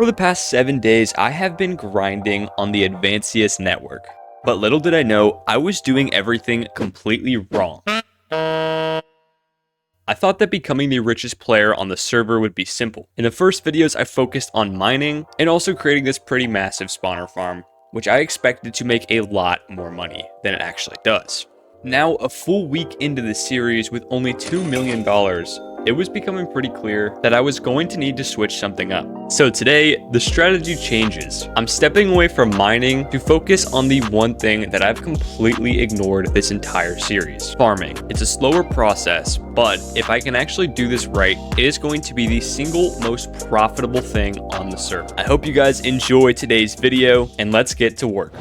For the past 7 days, I have been grinding on the Advancius Network. But little did I know, I was doing everything completely wrong. I thought that becoming the richest player on the server would be simple. In the first videos, I focused on mining and also creating this pretty massive spawner farm, which I expected to make a lot more money than it actually does. Now, a full week into the series with only $2 million, it was becoming pretty clear that I was going to need to switch something up. So today, the strategy changes. I'm stepping away from mining to focus on the one thing that I've completely ignored this entire series: farming. It's a slower process, but if I can actually do this right, it is going to be the single most profitable thing on the server. I hope you guys enjoy today's video, and let's get to work.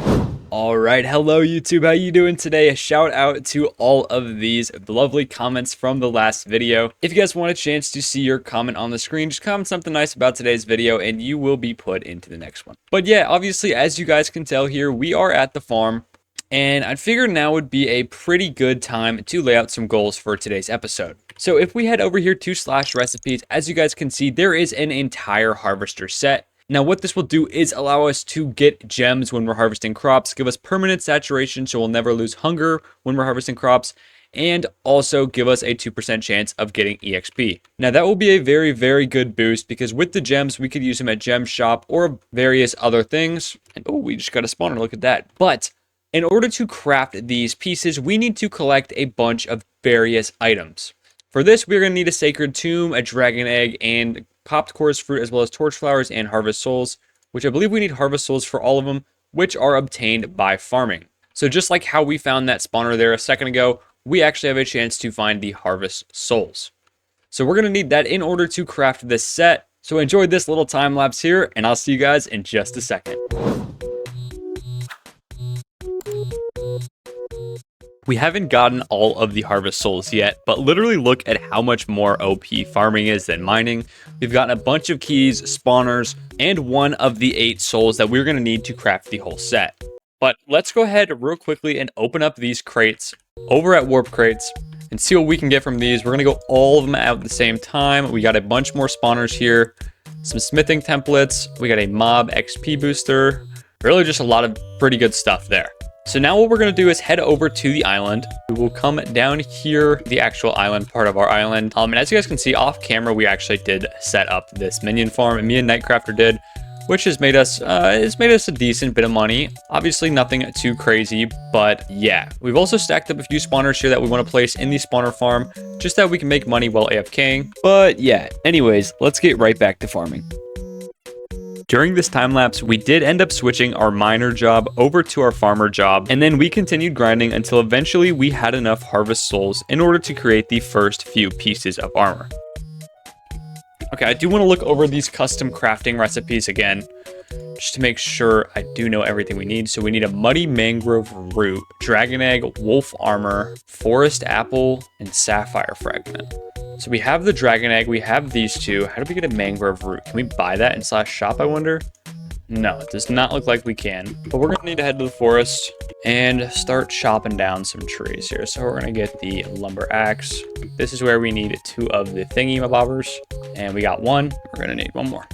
Alright, hello YouTube, how you doing today? A shout out to all of these lovely comments from the last video. If you guys want a chance to see your comment on the screen, just comment something nice about today's video and you will be put into the next one. But yeah, obviously, as you guys can tell here, we are at the farm, and I figured now would be a pretty good time to lay out some goals for today's episode. So if we head over here to /recipes, as you guys can see, there is an entire harvester set. Now, what this will do is allow us to get gems when we're harvesting crops, give us permanent saturation so we'll never lose hunger when we're harvesting crops, and also give us a 2% chance of getting EXP. Now, that will be a very, very good boost because with the gems, we could use them at gem shop or various other things. And oh, we just got a spawner, look at that. But in order to craft these pieces, we need to collect a bunch of various items. For this, we're going to need a sacred tomb, a dragon egg, and popped chorus fruit, as well as torch flowers and harvest souls, which I believe we need harvest souls for all of them, which are obtained by farming. So just like how we found that spawner there a second ago, we actually have a chance to find the harvest souls. So we're going to need that in order to craft this set. So enjoy this little time lapse here, and I'll see you guys in just a second. We haven't gotten all of the harvest souls yet, but literally look at how much more OP farming is than mining. We've gotten a bunch of keys, spawners, and one of the 8 souls that we're going to need to craft the whole set. But let's go ahead real quickly and open up these crates over at Warp Crates and see what we can get from these. We're going to go all of them out at the same time. We got a bunch more spawners here, some smithing templates. We got a mob XP booster. Really just a lot of pretty good stuff there. So now what we're going to do is head over to the island. We will come down here, the actual island part of our island. And as you guys can see off camera, we actually did set up this minion farm, and me and Nightcrafter did, which has made us a decent bit of money. Obviously nothing too crazy, but yeah. We've also stacked up a few spawners here that we want to place in the spawner farm, just that we can make money while AFKing. But yeah, anyways, let's get right back to farming. During this time lapse, we did end up switching our miner job over to our farmer job, and then we continued grinding until eventually we had enough harvest souls in order to create the first few pieces of armor. Okay, I do want to look over these custom crafting recipes again, just to make sure I do know everything we need. So we need a muddy mangrove root, dragon egg, wolf armor, forest apple, and sapphire fragment. So we have the dragon egg, we have these two. How do we get a mangrove root? Can we buy that in /shop, I wonder? No, it does not look like we can. But we're gonna need to head to the forest and start chopping down some trees here. So we're gonna get the lumber axe. This is where we need 2 of the thingy bobbers. And we got 1, we're gonna need 1 more.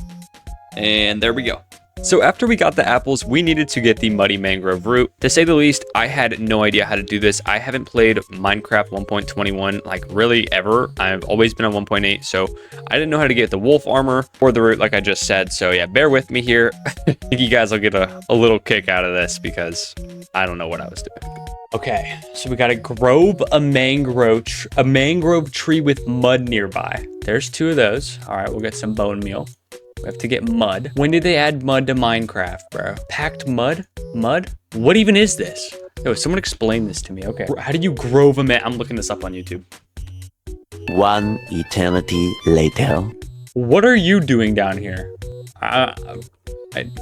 And there we go. So after we got the apples, we needed to get the muddy mangrove root. To say the least, I had no idea how to do this. I haven't played Minecraft 1.21 like really ever. I've always been on 1.8, so I didn't know how to get the wolf armor or the root like I just said. So yeah, bear with me here. I think you guys will get a little kick out of this because I don't know what I was doing. Okay, so we gotta grove a mangrove tree with mud nearby. There's 2 of those. All right, we'll get some bone meal. We have to get mud. When did they add mud to Minecraft, bro? Packed mud? Mud? What even is this? Yo, someone explain this to me. Okay. How do you grove a man? I'm looking this up on YouTube. 1 eternity later. What are you doing down here? I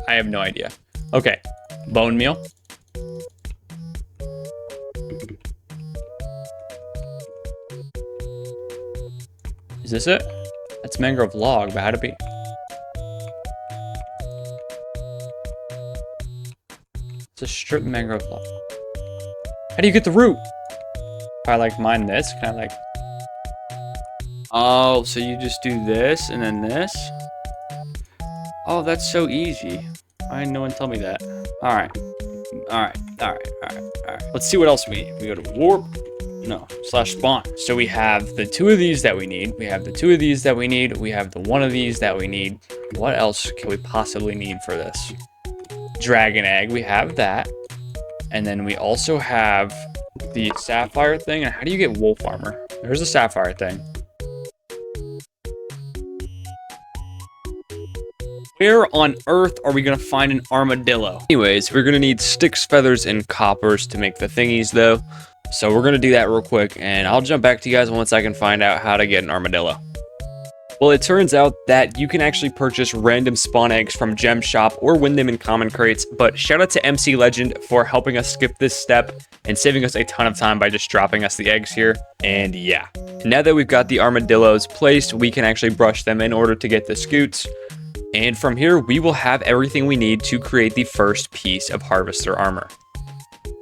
have no idea. Okay. Bone meal. Is this it? That's mangrove log, but how'd it be? It's a strip mangrove log. How do you get the root? If I like mine this, can I like... Oh, so you just do this and then this? Oh, that's so easy. Why didn't no one tell me that? All right. Let's see what else we need. We go to warp. No, /spawn. So we have the 2 of these that we need. We have the 2 of these that we need. We have the 1 of these that we need. What else can we possibly need for this? Dragon egg. We have that. And then we also have the sapphire thing. And how do you get wolf armor? There's a sapphire thing. Where on earth are we going to find an armadillo? Anyways, we're going to need sticks, feathers, and coppers to make the thingies though. So we're going to do that real quick, and I'll jump back to you guys once I can find out how to get an armadillo. Well, it turns out that you can actually purchase random spawn eggs from Gem Shop or win them in common crates, but shout out to MC Legend for helping us skip this step and saving us a ton of time by just dropping us the eggs here. And yeah, now that we've got the armadillos placed, we can actually brush them in order to get the scoots. And from here, we will have everything we need to create the first piece of harvester armor.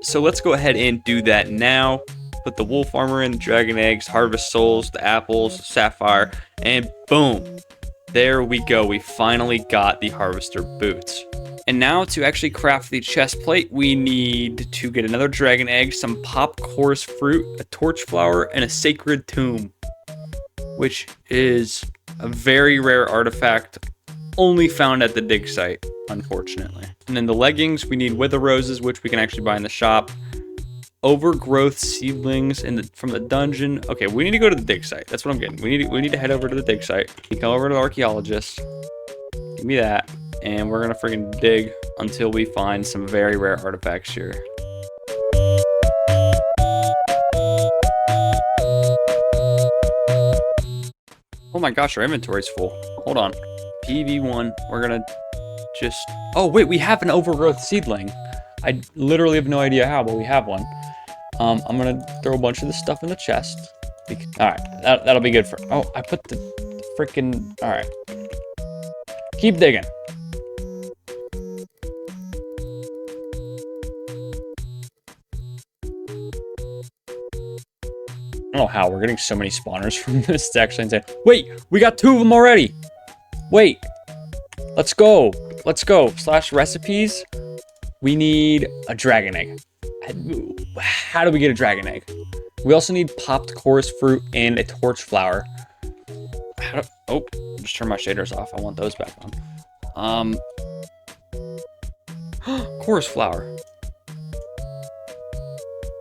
So let's go ahead and do that now. Put the wolf armor in, dragon eggs, harvest souls, the apples, sapphire, and boom. There we go. We finally got the harvester boots. And now to actually craft the chest plate, we need to get another dragon egg, some pop chorus fruit, a torch flower, and a sacred tomb, which is a very rare artifact only found at the dig site, unfortunately. And then the leggings, we need wither roses, which we can actually buy in the shop. Overgrowth seedlings from the dungeon. Okay, we need to go to the dig site. That's what I'm getting. We need to head over to the dig site. We come over to the archaeologist. Give me that. And we're gonna freaking dig until we find some very rare artifacts here. Oh my gosh, our inventory's full. Hold on. PV1, we're gonna just... Oh wait, we have an overgrowth seedling. I literally have no idea how, but we have one. I'm gonna throw a bunch of this stuff in the chest. All right, that'll be good for... Oh, I put the freaking... All right. Keep digging. I don't know how, we're getting so many spawners from this, it's actually insane. Wait, we got 2 of them already. Wait, let's go. /recipes. We need a dragon egg. How do we get a dragon egg? We also need popped chorus fruit and a torch flower. Oh, just turn my shaders off. I want those back on. Chorus flower.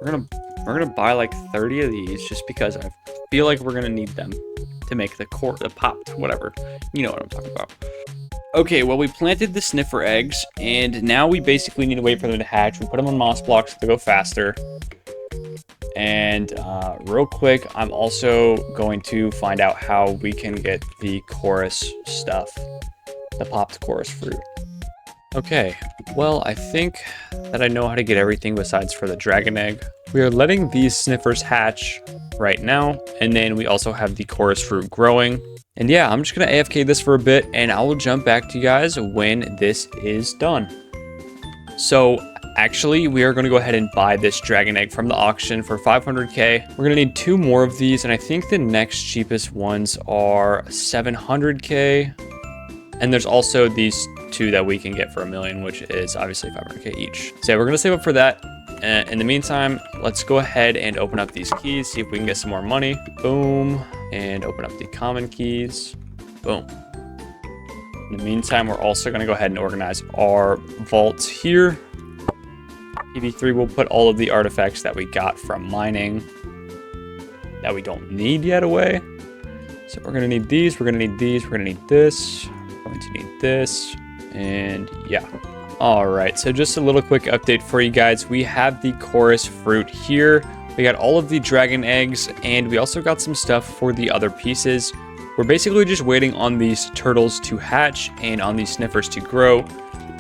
We're gonna buy like 30 of these just because I feel like we're gonna need them to make the popped, whatever. You know what I'm talking about. Okay, well, we planted the sniffer eggs, and now we basically need to wait for them to hatch. We put them on moss blocks to go faster. And real quick, I'm also going to find out how we can get the chorus stuff, the popped chorus fruit. Okay, well, I think that I know how to get everything besides for the dragon egg. We are letting these sniffers hatch right now, and then we also have the chorus fruit growing. And yeah, I'm just gonna AFK this for a bit, and I will jump back to you guys when this is done. So actually, we are gonna go ahead and buy this dragon egg from the auction for 500k. We're gonna need 2 more of these, and I think the next cheapest ones are 700k. And there's also these 2 that we can get for 1 million, which is obviously 500k each. So we're gonna save up for that. In the meantime, let's go ahead and open up these keys, see if we can get some more money. Boom. And open up the common keys. Boom. In the meantime, we're also gonna go ahead and organize our vaults here. PV3 will put all of the artifacts that we got from mining that we don't need yet away. So we're gonna need these, we're gonna need these, we're gonna need this, we're going to need this, and yeah. All right, so just a little quick update for you guys. We have the chorus fruit here. We got all of the dragon eggs, and we also got some stuff for the other pieces. We're basically just waiting on these turtles to hatch and on these sniffers to grow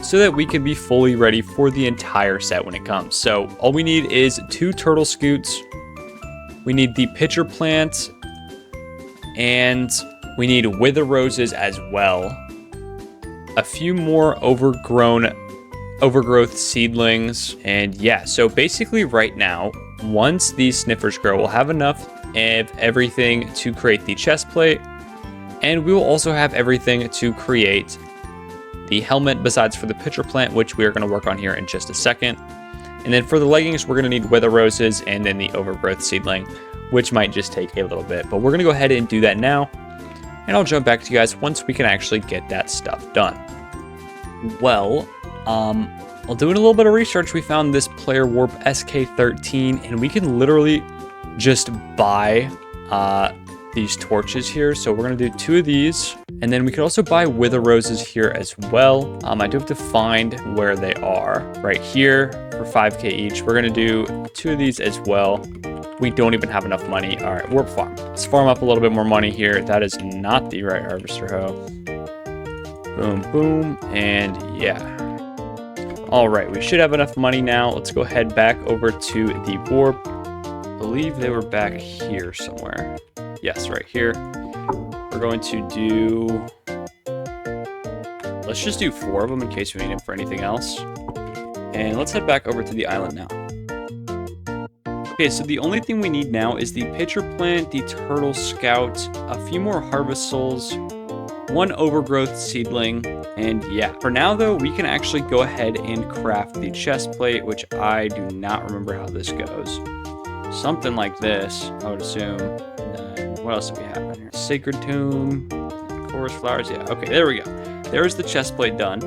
so that we can be fully ready for the entire set when it comes. So all we need is 2 turtle scoots. We need the pitcher plant, and we need wither roses as well. A few more overgrowth seedlings, and yeah, so basically right now, once these sniffers grow, we'll have enough of everything to create the chest plate, and we will also have everything to create the helmet besides for the pitcher plant, which we are going to work on here in just a second. And then for the leggings, we're going to need wither roses and then the overgrowth seedling, which might just take a little bit. But we're going to go ahead and do that now. And I'll jump back to you guys once we can actually get that stuff done. Well, while doing a little bit of research, we found this player warp SK13, and we can literally just buy these torches here. So we're going to do 2 of these, and then we could also buy wither roses here as well. I do have to find where they are. Right here for 5k each. We're going to do 2 of these as well. We don't even have enough money. All right, warp farm. Let's farm up a little bit more money here. That is not the right harvester hoe. Boom, boom, and yeah. All right, we should have enough money now. Let's go head back over to the warp. I believe they were back here somewhere. Yes, right here. We're going to do... Let's just do 4 of them in case we need them for anything else. And let's head back over to the island now. Okay, so the only thing we need now is the pitcher plant, the turtle scout, a few more harvest souls, 1 overgrowth seedling, and yeah. For now though, we can actually go ahead and craft the chest plate, which I do not remember how this goes. Something like this, I would assume. And then what else do we have in here? Sacred tomb, chorus flowers, yeah, okay, there we go. There's the chest plate done.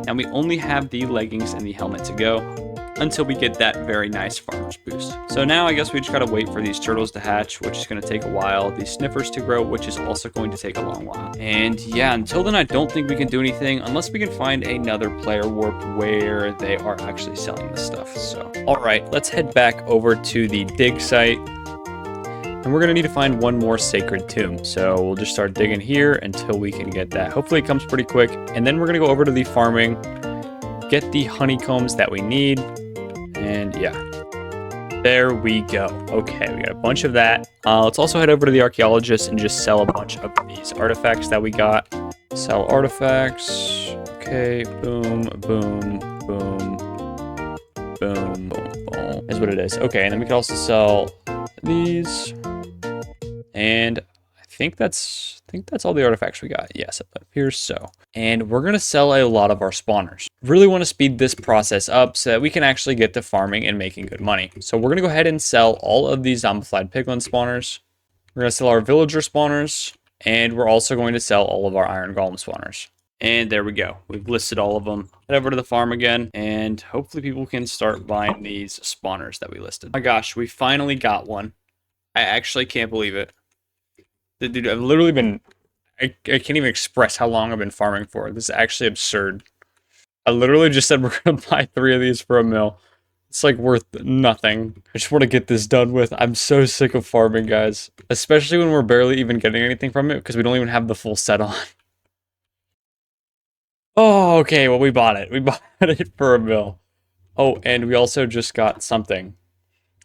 And we only have the leggings and the helmet to go until we get that very nice farmer's boost. So now I guess we just gotta wait for these turtles to hatch, which is gonna take a while, these sniffers to grow, which is also going to take a long while. And yeah, until then I don't think we can do anything unless we can find another player warp where they are actually selling this stuff. So, all right, let's head back over to the dig site. And we're gonna need to find 1 more sacred tomb. So we'll just start digging here until we can get that. Hopefully it comes pretty quick. And then we're gonna go over to the farming, get the honeycombs that we need. And yeah, there we go. Okay, we got a bunch of that. Let's also head over to the archaeologist and just sell a bunch of these artifacts that we got. Sell artifacts. Okay, boom, boom, boom, boom, boom, boom. Is what it is. Okay, and then we can also sell these. And I think that's all the artifacts we got. Yes, it appears so. And we're gonna sell a lot of our spawners. Really want to speed this process up so that we can actually get to farming and making good money. So we're gonna go ahead and sell all of these zombified piglin spawners. We're gonna sell our villager spawners, and we're also going to sell all of our iron golem spawners. And there we go. We've listed all of them. Head over to the farm again, and hopefully people can start buying these spawners that we listed. Oh my gosh, we finally got one. I actually can't believe it. Dude, I've literally been... I can't even express how long I've been farming for. This is actually absurd. I literally just said we're going to buy 3 of these for $1 mil. It's like worth nothing. I just want to get this done with. I'm so sick of farming, guys. Especially when we're barely even getting anything from it because we don't even have the full set on. Oh, okay. Well, we bought it. We bought it for $1 mil. Oh, and we also just got something.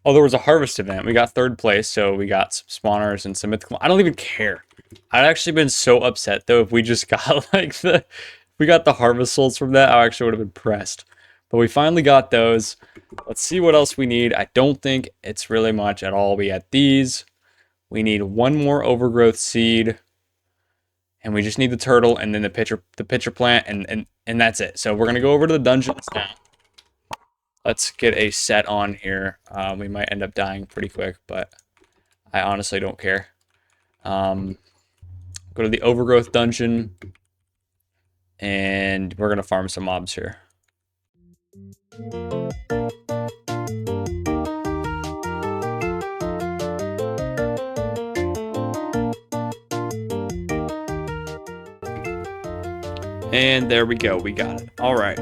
Oh, there was a harvest event. We got 3rd place, so we got some spawners and some mythical. I don't even care. I'd actually been so upset though if we just got like we got the harvest souls from that. I actually would have been pressed. But we finally got those. Let's see what else we need. I don't think it's really much at all. We had these. We need 1 more overgrowth seed. And we just need the turtle and then the pitcher plant and that's it. So we're gonna go over to the dungeons now. Let's get a set on here. We might end up dying pretty quick, but I honestly don't care. Go to the overgrowth dungeon, and we're gonna farm some mobs here. And there we go, we got it. All right.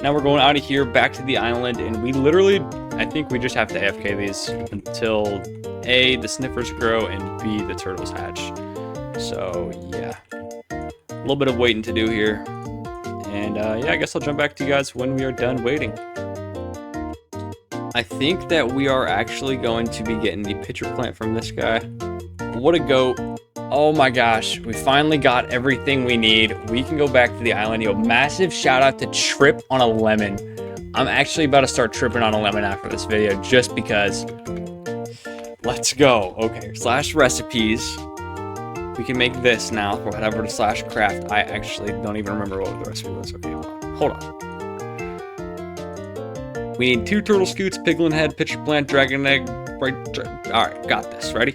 Now we're going out of here back to the island, and we literally, I think we just have to AFK these until A, the sniffers grow, and B, the turtles hatch. So yeah, a little bit of waiting to do here. And yeah, I guess I'll jump back to you guys when we are done waiting. I think that we are actually going to be getting the pitcher plant from this guy. What a goat. Oh my gosh, we finally got everything we need. We can go back to the island. Yo, massive shout out to Trip on a Lemon. I'm actually about to start tripping on a lemon after this video just because. Let's go. Okay, /recipes. We can make this now for whatever the slash craft. I actually don't even remember what the recipe was. Okay, hold on. We need 2 turtle scoots, piglin head, pitcher plant, dragon egg. Right, all right, got this. Ready?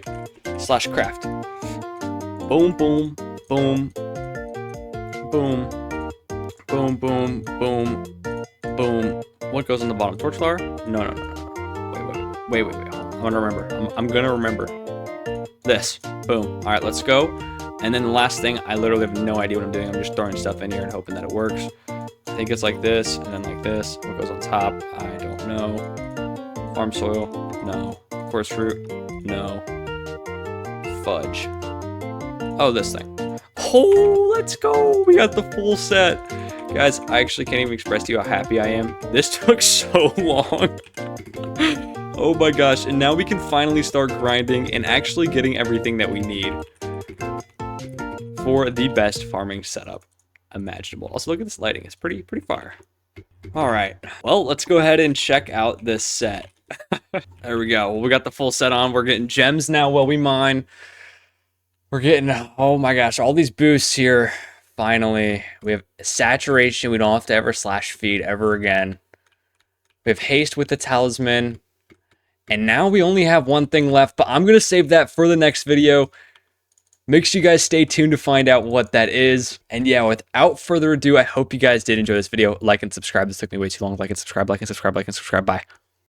Slash craft. Boom, boom, boom, boom, boom, boom, boom, boom. What goes on the bottom? Torch flower? No. Wait. I'm gonna remember. I'm gonna remember. This. Boom. All right, let's go. And then the last thing, I literally have no idea what I'm doing. I'm just throwing stuff in here and hoping that it works. I think it's like this, and then like this. What goes on top? I don't know. Farm soil? No. Coarse fruit? No. Fudge. Oh, this thing. Oh, let's go. We got the full set. Guys, I actually can't even express to you how happy I am. This took so long. Oh my gosh. And now we can finally start grinding and actually getting everything that we need for the best farming setup imaginable. Also, look at this lighting. It's pretty fire. All right. Well, let's go ahead and check out this set. There we go. Well, we got the full set on. We're getting gems now while we mine. We're getting, oh my gosh, all these boosts here. Finally, we have saturation. We don't have to ever slash feed ever again. We have haste with the talisman. And now we only have one thing left, but I'm going to save that for the next video. Make sure you guys stay tuned to find out what that is. And yeah, without further ado, I hope you guys did enjoy this video. Like and subscribe. This took me way too long. Like and subscribe, like and subscribe, like and subscribe. Bye.